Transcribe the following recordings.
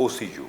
OCU,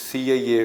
CIA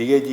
DIG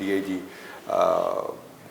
DIG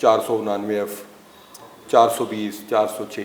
499F, 420, 406,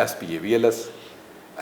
SP AVLS,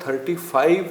35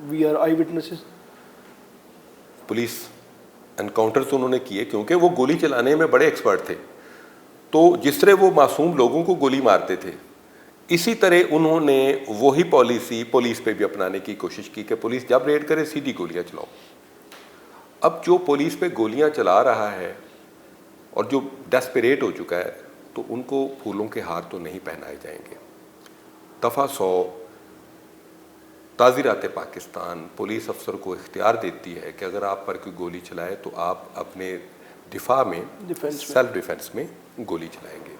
we are eye witnesses. Police encounters انہوں نے کیے کیونکہ وہ گولی چلانے میں بڑے ایکسپرٹ تھے. تو جس طرح وہ معصوم لوگوں کو گولی مارتے تھے اسی طرح انہوں نے وہی پالیسی پولیس پہ بھی اپنانے کی کوشش کی کہ پولیس جب ریڈ کرے سیدھی گولیاں چلاؤ. اب جو پولیس پہ گولیاں چلا رہا ہے اور جو ڈیسپریٹ ہو چکا ہے تو ان کو پھولوں کے ہار تو نہیں پہنائے جائیں گے. دفعہ 100 تعزیرات پاکستان پولیس افسر کو اختیار دیتی ہے کہ اگر آپ پر کوئی گولی چلائے تو آپ اپنے دفاع میں سیلف ڈیفنس میں گولی چلائیں گے.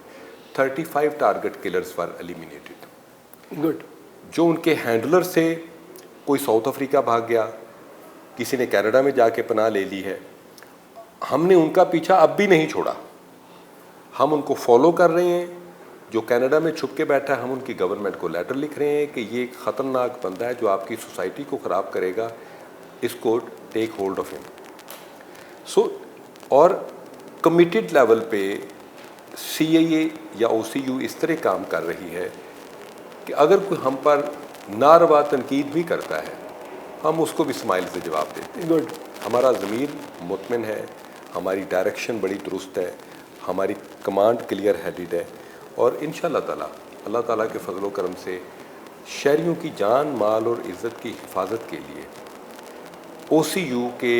35 ٹارگٹ کلرز ور ایلیمینیٹڈ. گڈ. جو ان کے ہینڈلر سے کوئی ساؤتھ افریقہ بھاگ گیا, کسی نے کینیڈا میں جا کے پناہ لے لی ہے, ہم نے ان کا پیچھا اب بھی نہیں چھوڑا. ہم ان کو فالو کر رہے ہیں. جو کینیڈا میں چھپ کے بیٹھا ہے ہم ان کی گورنمنٹ کو لیٹر لکھ رہے ہیں کہ یہ ایک خطرناک بندہ ہے جو آپ کی سوسائٹی کو خراب کرے گا, اس کو ٹیک ہولڈ آف ہم. سو اور کمیٹیڈ لیول پہ سی اے اے یا او سی یو اس طرح کام کر رہی ہے کہ اگر کوئی ہم پر ناروا تنقید بھی کرتا ہے ہم اس کو بھی اسمائل سے جواب دیتے ہیں. گڈ. ہمارا ضمیر مطمئن ہے, ہماری ڈائریکشن بڑی درست ہے, ہماری کمانڈ کلیئر ہیڈڈ ہے, اور انشاءاللہ تعالیٰ اللہ تعالیٰ کے فضل و کرم سے شہریوں کی جان مال اور عزت کی حفاظت کے لیے او سی یو کے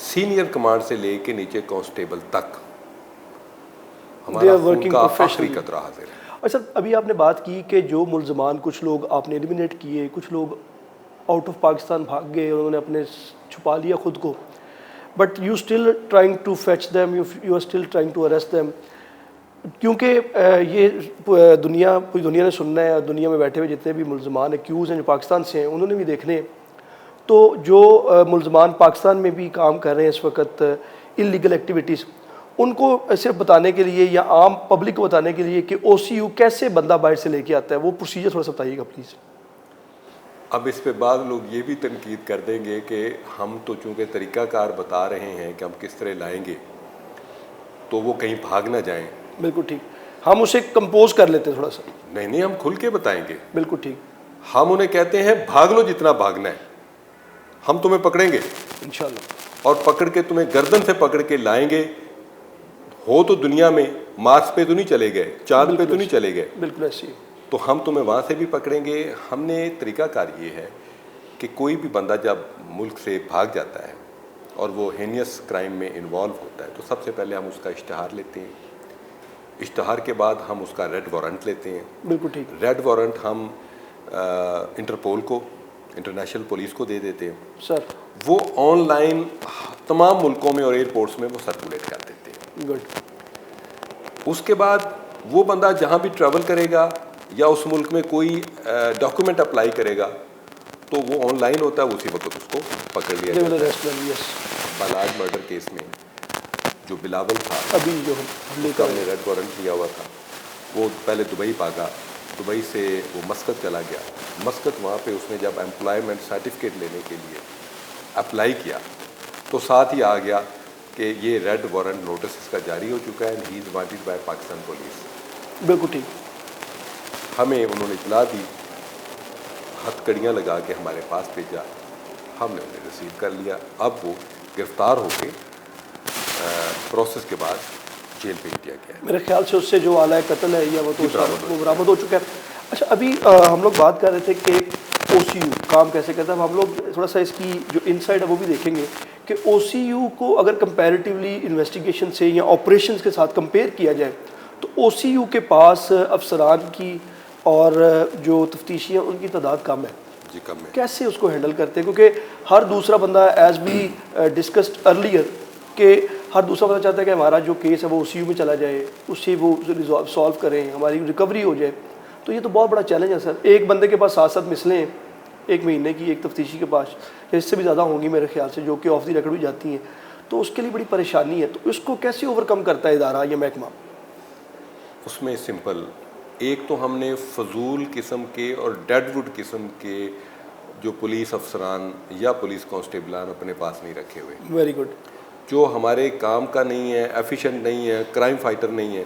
سینئر کمانڈ سے لے کے نیچے کانسٹیبل تک ہمارا خون کا آخری قطرہ حاضر ہے. اچھا, ابھی آپ نے بات کی کہ جو ملزمان کچھ لوگ آپ نے ایلیمینیٹ کیے, کچھ لوگ آؤٹ آف پاکستان بھاگ گئے, انہوں نے اپنے چھپا لیا خود کو, but you still trying to fetch them, you are still trying to arrest them, کیونکہ یہ پوری دنیا نے سننا ہے, اور دنیا میں بیٹھے ہوئے جتنے بھی ملزمان ایکیوز ہیں جو پاکستان سے ہیں انہوں نے بھی دیکھنے ہیں. تو جو ملزمان پاکستان میں بھی کام کر رہے ہیں اس وقت انلیگل ایکٹیویٹیز, ان کو صرف بتانے کے لیے یا عام پبلک کو بتانے کے لیے کہ او سی یو کیسے بندہ باہر سے لے کے آتا ہے, وہ پروسیجر تھوڑا سا بتائیے گا پلیز. اب اس پہ بعض لوگ یہ بھی تنقید کر دیں گے کہ ہم تو چونکہ طریقہ کار بتا رہے ہیں کہ ہم کس طرح لائیں گے تو وہ کہیں بھاگ نہ جائیں. بالکل ٹھیک, ہم اسے کمپوز کر لیتے ہیں تھوڑا سا. نہیں, ہم کھل کے بتائیں گے. بالکل ٹھیک. ہم انہیں کہتے ہیں بھاگ لو جتنا بھاگنا ہے, ہم تمہیں پکڑیں گے انشاءاللہ, اور پکڑ کے تمہیں گردن سے پکڑ کے لائیں گے. ہو تو دنیا میں مارس پہ تو نہیں چلے گئے, چاند پہ تو نہیں چلے گئے, بالکل ایسی, تو ہم تمہیں وہاں سے بھی پکڑیں گے. ہم نے طریقہ کار یہ ہے کہ کوئی بھی بندہ جب ملک سے بھاگ جاتا ہے اور وہ ہینیس کرائم میں انوالو ہوتا ہے تو سب سے پہلے ہم اس کا اشتہار لیتے ہیں. اشتہار کے بعد ہم اس کا ریڈ وارنٹ لیتے ہیں. بالکل ٹھیک. ریڈ وارنٹ ہم انٹرپول کو, انٹرنیشنل پولیس کو دے دیتے ہیں. سر وہ آن لائن تمام ملکوں میں اور ایئرپورٹس میں وہ سرکولیٹ کر دیتے ہیں. گڈ. اس کے بعد وہ بندہ جہاں بھی ٹریول کرے گا یا اس ملک میں کوئی ڈاکومنٹ اپلائی کرے گا تو وہ آن لائن ہوتا ہے, اسی وقت اس کو پکڑ لیا جاتا ہے. بالاج مرڈر کیس میں جو بلاول تھا ابھی جو ہم نے ریڈ وارنٹ لیا ہوا تھا, وہ پہلے دبئی بھاگا, دبئی سے وہ مسقط چلا گیا. مسقط وہاں پہ اس نے جب امپلائمنٹ سرٹیفکیٹ لینے کے لیے اپلائی کیا تو ساتھ ہی آ گیا کہ یہ ریڈ وارنٹ نوٹس اس کا جاری ہو چکا ہے, and he is wanted by Pakistan police. بالکل ٹھیک. ہمیں انہوں نے اطلاع دی, ہتھ کڑیاں لگا کے ہمارے پاس بھیجا, ہم نے انہیں ریسیو کر لیا. اب وہ گرفتار ہو کے پروسیس کے بعد جیل بھیج دیا گیا ہے. میرے خیال سے اس سے جو آلہ قتل ہے یا وہ تو وہ برآمد ہو چکا ہے. اچھا, ابھی ہم لوگ بات کر رہے تھے کہ او سی یو کام کیسے کرتا ہے. ہم لوگ تھوڑا سا اس کی جو انسائڈ ہے وہ بھی دیکھیں گے کہ او سی یو کو اگر کمپیریٹیولی انویسٹیگیشن سے یا آپریشنز کے ساتھ کمپیئر کیا جائے تو او سی یو کے پاس افسران کی اور جو تفتیشی ہیں ان کی تعداد کم ہے. جی کم ہے. کیسے اس کو ہینڈل کرتے ہیں, کیونکہ ہر دوسرا بندہ ایز بی ڈسکسڈ ارلیئر کہ ہر دوسرا بندہ چاہتا ہے کہ ہمارا جو کیس ہے وہ او سی یو میں چلا جائے, اس سے وہ سالو کریں, ہماری ریکوری ہو جائے. تو یہ تو بہت بڑا چیلنج ہے سر. ایک بندے کے پاس 7 مثلیں ہیں ایک مہینے کی, ایک تفتیشی کے پاس, یا اس سے بھی زیادہ ہوں گی میرے خیال سے, جو کہ آف دی ریکارڈ بھی جاتی ہیں. تو اس کے لیے بڑی پریشانی ہے. تو اس کو کیسے اوور کم کرتا ہے ادارہ یا محکمہ؟ اس میں سمپل, ایک تو ہم نے فضول قسم کے اور ڈیڈ وڈ قسم کے جو پولیس افسران یا پولیس کانسٹیبلان اپنے پاس نہیں رکھے ہوئے. Very good. جو ہمارے کام کا نہیں ہے, ایفیشینٹ نہیں ہے, کرائم فائٹر نہیں ہے,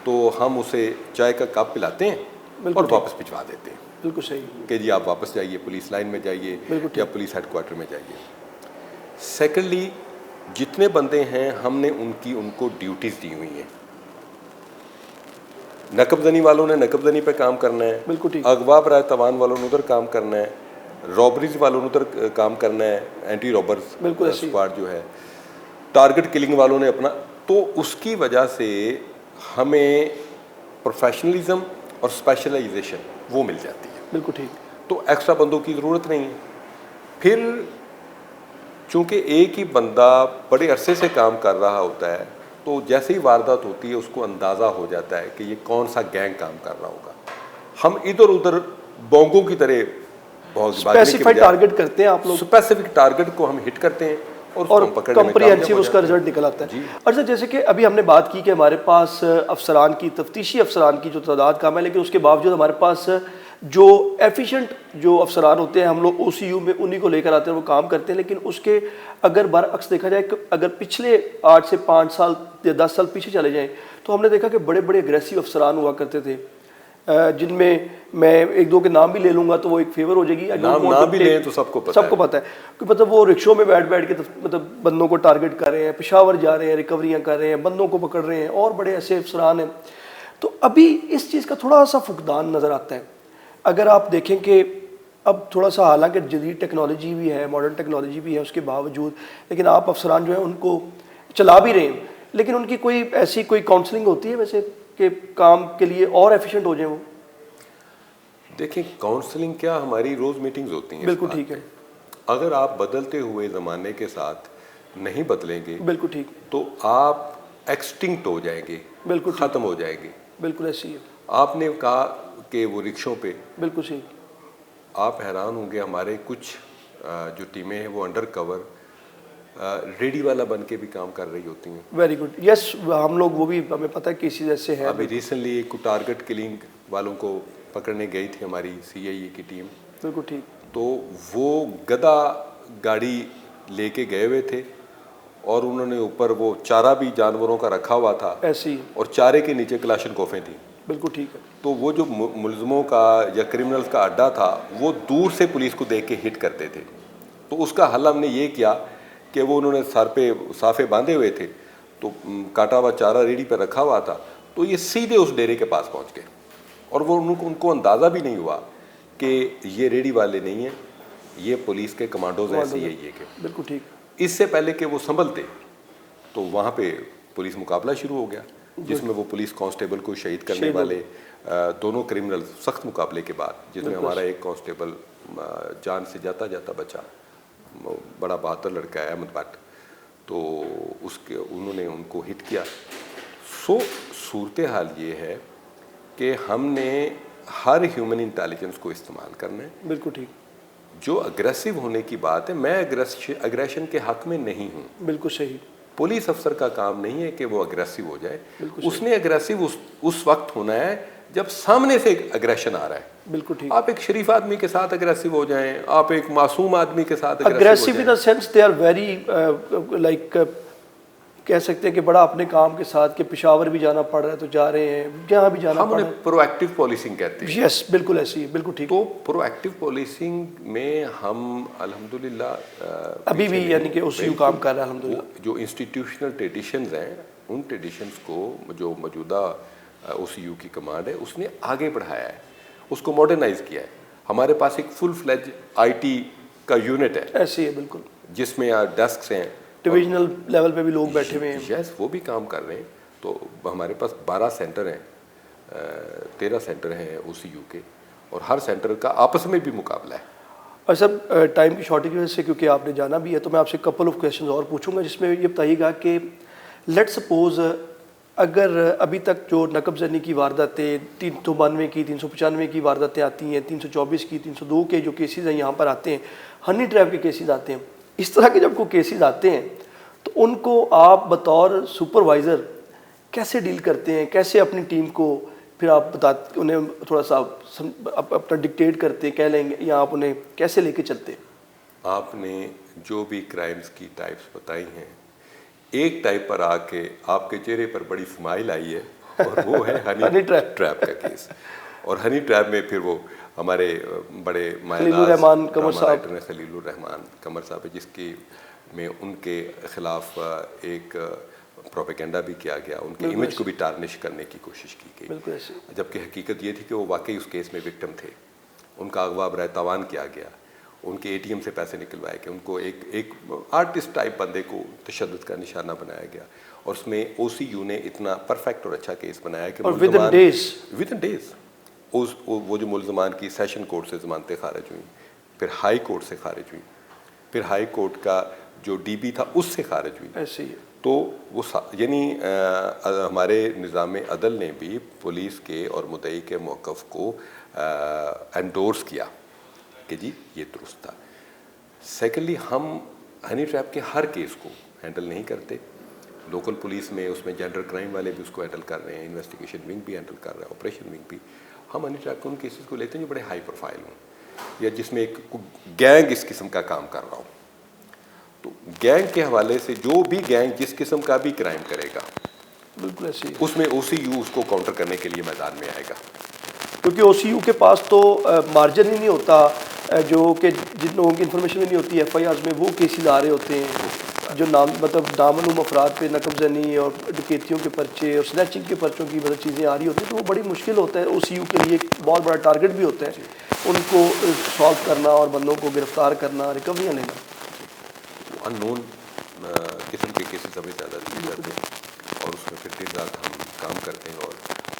تو ہم اسے چائے کا کپ پلاتے ہیں اور واپس بھجوا دیتے ہیں. بالکل صحیح کہ جی آپ واپس جائیے پولیس لائن میں جائیے یا پولیس ہیڈ کوارٹر میں جائیے. سیکنڈلی جتنے بندے ہیں ہم نے ان کو ڈیوٹیز دی ہوئی ہیں. نقب زنی والوں نے نقب زنی پہ کام کرنا ہے, بالکل ٹھیک, اغوا برائے تاوان والوں نے ادھر کام کرنا ہے, رابریز والوں نے ادھر کام کرنا ہے, اینٹی رابرز اسکواڈ جو ہے, ٹارگٹ کلنگ والوں نے اپنا. تو اس کی وجہ سے ہمیں پروفیشنلزم اور اسپیشلائزیشن وہ مل جاتی ہے. بالکل ٹھیک. تو ایکسٹرا بندوں کی ضرورت نہیں ہے. پھر چونکہ ایک ہی بندہ بڑے عرصے سے کام کر رہا ہوتا ہے تو جیسے ہی واردات ہوتی ہے اس کو اندازہ ہو جاتا ہے کہ یہ کون سا گینگ کام کر رہا ہوگا. ہم ادھر ادھر بونگوں کی طرح اسپیسیفائی ٹارگٹ کرتے ہیں آپ لوگ, اسپیسیفک ٹارگٹ کو ہم ہٹ کرتے ہیں اور کمپریہنسو اس کا رزلٹ نکل آتا ہے. اچھا جیسے کہ ابھی ہم نے بات کی کہ ہمارے پاس افسران کی, تفتیشی افسران کی جو تعداد کم ہے, لیکن اس کے باوجود ہمارے پاس جو ایفیشینٹ جو افسران ہوتے ہیں ہم لوگ او سی یو میں انہی کو لے کر آتے ہیں, وہ کام کرتے ہیں. لیکن اس کے اگر برعکس دیکھا جائے کہ اگر پچھلے 8 سے 5 سال یا 10 سال پیچھے چلے جائیں تو ہم نے دیکھا کہ بڑے بڑے اگریسو افسران ہوا کرتے تھے, جن میں ایک دو کے نام بھی لے لوں گا تو وہ ایک فیور ہو جائے گی. نام بھی لیں تو سب کو پتہ ہے کہ مطلب وہ رکشوں میں بیٹھ کے مطلب بندوں کو ٹارگٹ کر رہے ہیں, پشاور جا رہے ہیں, ریکوریاں کر رہے ہیں, بندوں کو پکڑ رہے ہیں, اور بڑے ایسے افسران ہیں. تو ابھی اس چیز کا تھوڑا سا فقدان نظر آتا ہے. اگر آپ دیکھیں کہ اب تھوڑا سا, حالانکہ جدید ٹیکنالوجی بھی ہے, ماڈرن ٹیکنالوجی بھی ہے, اس کے باوجود لیکن آپ افسران جو ہیں ان کو چلا بھی رہے ہیں, لیکن ان کی کوئی ایسی کوئی کاؤنسلنگ ہوتی ہے ویسے کہ کام کے لیے اور ایفیشینٹ ہو جائیں وہ؟ دیکھیں کاؤنسلنگ کیا, ہماری روز میٹنگز ہوتی ہیں. بالکل ٹھیک ہے. اگر آپ بدلتے ہوئے زمانے کے ساتھ نہیں بدلیں گے بالکل ٹھیک, تو آپ ایکسٹنکٹ ہو جائیں گے, بالکل ختم ہو جائیں گے. بالکل ایسی ہے. آپ نے کہا کہ وہ رکشوں پہ, بالکل صحیح, آپ حیران ہوں گے ہمارے کچھ جو ٹیمیں ہیں وہ انڈر کور ریڈی والا بن کے بھی کام کر رہی ہوتی ہیں. ویری گڈ, یس ہم لوگ وہ بھی ہمیں پتہ ہے کیسز ایسے ہیں. ابھی ریسنٹلی ایک ٹارگٹ کلنگ والوں کو پکڑنے گئی تھی ہماری سی آئی اے کی ٹیم. بالکل ٹھیک. تو وہ گدا گاڑی لے کے گئے ہوئے تھے اور انہوں نے اوپر وہ چارہ بھی جانوروں کا رکھا ہوا تھا ایسے ہی, اور چارے کے نیچے کلاشن کوفیں تھیں. بالکل ٹھیک ہے. تو وہ جو ملزموں کا یا کرمنلز کا اڈا تھا وہ دور سے پولیس کو دیکھ کے ہٹ کرتے تھے. تو اس کا حل ہم نے یہ کیا کہ وہ انہوں نے سر پہ صافے باندھے ہوئے تھے, تو کاٹا ہوا چارہ ریڈی پہ رکھا ہوا تھا, تو یہ سیدھے اس ڈیرے کے پاس پہنچ گئے. اور وہ ان کو اندازہ بھی نہیں ہوا کہ یہ ریڈی والے نہیں ہیں, یہ پولیس کے کمانڈوز ہیں سی آئی اے کے. بالکل ٹھیک. اس سے پہلے کہ وہ سنبھلتے تو وہاں پہ پولیس مقابلہ شروع ہو گیا, جس میں وہ پولیس کانسٹیبل کو شہید کرنے والے دونوں کرمنل سخت مقابلے کے بعد, جس میں ہمارا ایک کانسٹیبل جان سے جاتا جاتا بچا, بڑا بہادر لڑکا ہے احمد بٹ, تو انہوں نے ان کو ہٹ کیا. صورتحال یہ ہے کہ ہم نے ہر ہیومن انٹیلیجنس کو استعمال کرنا ہے. بالکل ٹھیک. جو اگریسو ہونے کی بات ہے, میں اگریشن کے حق میں نہیں ہوں. بالکل صحیح. پولیس افسر کا کام نہیں ہے کہ وہ اگریسو ہو جائے, اس نے اگریسو اس وقت ہونا ہے جب سامنے سے اگریشن آ رہا ہے. بالکل ٹھیک. آپ ایک شریف آدمی کے ساتھ اگریسو ہو جائیں, آپ ایک معصوم آدمی کے ساتھ aggressive in the sense they are very like کہہ سکتے ہیں کہ بڑا اپنے کام کے ساتھ کہ پشاور بھی جانا پڑ رہا ہے تو جا رہے ہیں, جہاں بھی جانا پڑ رہا ہے. ہم پرو ایکٹیو پالیسنگ کہتے ہیں. یس بالکل ایسی ہے. بالکل ٹھیک. تو پرو ایکٹیو پالیسنگ میں ہم الحمدللہ ابھی بھی یعنی کہ اسی کام کر رہے ہیں الحمدللہ. جو انسٹیٹیوشنل ٹریڈیشنز ہیں ان ٹریڈیشنز کو جو موجودہ او سی یو کی کمانڈ ہے اس نے آگے بڑھایا ہے, اس کو ماڈرنائز کیا ہے. ہمارے پاس ایک فل فلیج آئی ٹی کا یونٹ ہے. ایسی ہے بالکل. جس میں ڈیسکس ہیں, ڈویژنل لیول پہ بھی لوگ بیٹھے ہوئے ہیں. یس وہ بھی کام کر رہے ہیں. تو ہمارے پاس 12 سینٹر ہیں, 13 سینٹر ہیں او سی یو کے, اور ہر سینٹر کا آپس میں بھی مقابلہ ہے. اور سر ٹائم کی شارٹیج کی وجہ سے کیونکہ آپ نے جانا بھی ہے تو میں آپ سے کپل آف کویشچنز اور پوچھوں گا, جس میں یہ بتائیے گا کہ لیٹ سپوز اگر ابھی تک جو نقب زنی کی وارداتیں 392 کی 395 کی وارداتیں آتی ہیں, 324 کی 302 کے جو کیسز ہیں یہاں پر آتے ہیں, ہنی ٹریپ کے کیسز آتے ہیں, اس طرح کے جب کوئی کیسز آتے ہیں تو ان کو آپ بطور سپروائزر کیسے ڈیل کرتے ہیں, کیسے اپنی ٹیم کو پھر آپ بتاتے انہیں تھوڑا سا اپنا ڈکٹیٹ کرتے کہہ لیں گے, یا آپ انہیں کیسے لے کے چلتے؟ آپ نے جو بھی کرائمز کی ٹائپس بتائی ہیں, ایک ٹائپ پر آ کے آپ کے چہرے پر بڑی اسمائل آئی ہے, اور وہ ہے ہنی ٹریپ کا کیس. اور ہنی ٹریپ میں پھر وہ ہمارے بڑے خلیل الرحمان قمر صاحب، خلیل الرحمان قمر صاحب، جس کی میں ان کے خلاف ایک پروپیگنڈا بھی کیا گیا، ان کی امیج کو بھی ٹارنش کرنے کی کوشش کی گئی، بالکل ایسے، جبکہ حقیقت یہ تھی کہ وہ واقعی اس کیس میں وکٹم تھے. ان کا اغوا برائے تاوان کیا گیا، ان کے ATM سے پیسے نکلوائے گئے، ان کو ایک آرٹسٹ ٹائپ بندے کو تشدد کا نشانہ بنایا گیا، اور اس میں OCU نے اتنا پرفیکٹ اور اچھا کیس بنایا کہ ود ان ڈیز وہ جو ملزمان کی سیشن کورٹ سے ضمانتیں خارج ہوئیں، پھر ہائی کورٹ سے خارج ہوئیں، پھر ہائی کورٹ کا جو DB تھا اس سے خارج ہوئی. ایسے ہی. تو وہ یعنی ہمارے نظام عدل نے بھی پولیس کے اور مدعی کے موقف کو انڈورس کیا کہ جی یہ درست تھا. سیکنڈلی، ہم ہنی ٹریپ کے ہر کیس کو ہینڈل نہیں کرتے. لوکل پولیس میں اس میں جنڈر کرائم والے بھی اس کو ہینڈل کر رہے ہیں، انویسٹیگیشن ونگ بھی ہینڈل کر رہا ہے، آپریشن ونگ بھی. ہم ہنی ٹریپ کے ان کیسز کو لیتے ہیں جو بڑے ہائی پروفائل ہوں، یا جس میں ایک گینگ اس قسم کا کام کر رہا ہوں. تو گینگ کے حوالے سے جو بھی گینگ جس قسم کا بھی کرائم کرے گا، بالکل ایسے ہی، اس میں OCU اس کو کاؤنٹر کرنے کے لیے میدان میں آئے گا. کیونکہ OCU کے پاس تو مارجن ہی نہیں ہوتا، جو کہ جن لوگوں کی انفارمیشن بھی نہیں ہوتی FIRs میں وہ کیسز آ رہے ہوتے ہیں جو مطلب نامعلوم افراد پہ نقب زنی اور ڈکیتیوں کے پرچے اور سنیچنگ کے پرچوں کی مطلب چیزیں آ رہی ہوتی ہیں. تو وہ بڑی مشکل ہوتا ہے، OCU کے لیے ایک بہت بڑا ٹارگٹ بھی ہوتا ہے ان کو سالو کرنا اور بندوں کو گرفتار کرنا، ریکوریاں لینا. ان نون قسم کے کیسز ہمیں زیادہ دیے جاتے ہیں، اور اس میں پھر دن رات ہم کام کرتے ہیں. اور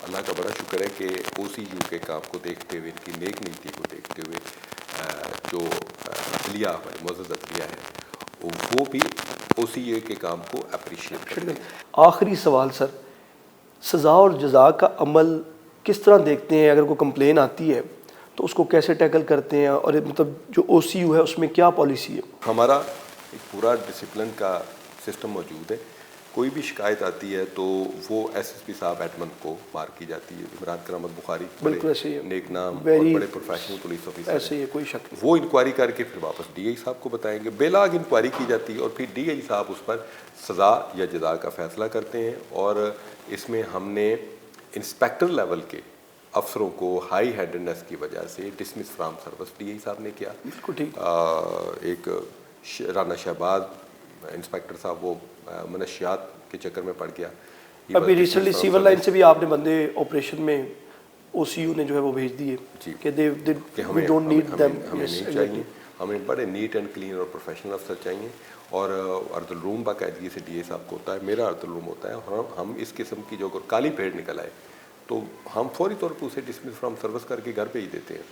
اللہ کا بڑا شکر ہے کہ OCU کے کام کو دیکھتے ہوئے، ان کی نیک نیتی کو دیکھتے ہوئے، جو عدلیہ ہماری معزز عدلیہ ہے وہ بھی OCU کے کام کو اپریشیٹ کرتے ہیں. آخری سوال سر، سزا اور جزا کا عمل کس طرح دیکھتے ہیں؟ اگر کوئی کمپلین آتی ہے تو اس کو کیسے ٹیکل کرتے ہیں، اور مطلب جو OCU ہے اس میں کیا پالیسی ہے؟ ہمارا ایک پورا ڈسپلن کا سسٹم موجود ہے. کوئی بھی شکایت آتی ہے تو وہ SSP صاحب ایڈمن کو مار کی جاتی ہے. عمران کرامت بخاری بالکل ایسے ہی، نیک نام اور بڑے پروفیشنل پولیس آفیسر ایسے ہی، کوئی شک نہیں. وہ انکوائری کر کے پھر واپس DI صاحب کو بتائیں گے. بیلاگ انکوائری کی جاتی ہے اور پھر DI صاحب اس پر سزا یا جزا کا فیصلہ کرتے ہیں. اور اس میں ہم نے انسپیکٹر لیول کے افسروں کو ہائی ہینڈنس کی وجہ سے ڈسمس فرام سروس DI صاحب نے کیا. بالکل ٹھیک. ایک رانا شہباز انسپیکٹر صاحب، وہ منشیات کے چکر میں پڑ گیا. ابھی ریسنٹلی سیول لائن سے بھی آپ نے بندے آپریشن میں OCU نے جو ہے وہ بھیج دیے کہ we don't need them. ہمیں نہیں چاہیے، ہمیں بڑے نیٹ اینڈ کلین اور پروفیشنل افسر چاہیے. اور ارد الروم باقاعدگی سے DI صاحب کو ہوتا ہے، میرا ارد الروم ہوتا ہے. اور ہم اس قسم کی جو کالی بھیڑ نکل آئے تو ہم فوری طور پہ اسے ڈسمس فرام سروس کر کے گھر بھیج دیتے ہیں.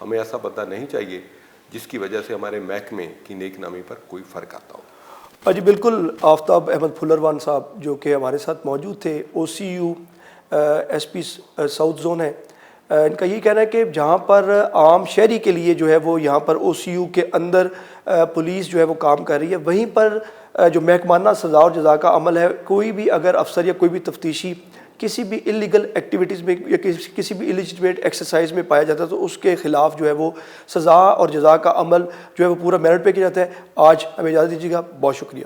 ہمیں ایسا بندہ نہیں چاہیے جس کی وجہ سے ہمارے محکمے کی نیک نامی پر کوئی فرق آتا ہو. جی بالکل. آفتاب احمد پھلروان صاحب جو کہ ہمارے ساتھ موجود تھے، OCU SP ساؤتھ زون ہے. ان کا یہ کہنا ہے کہ جہاں پر عام شہری کے لیے جو ہے وہ یہاں پر OCU کے اندر پولیس جو ہے وہ کام کر رہی ہے، وہیں پر جو محکمانہ سزا اور جزا کا عمل ہے، کوئی بھی اگر افسر یا کوئی بھی تفتیشی کسی بھی انلیگل ایکٹیویٹیز میں یا کسی بھی الیجٹمیٹ ایکسرسائز میں پایا جاتا ہے تو اس کے خلاف جو ہے وہ سزا اور جزا کا عمل جو ہے وہ پورا میرٹ پہ کیا جاتا ہے. آج ہمیں اجازت دیجیے گا، بہت شکریہ.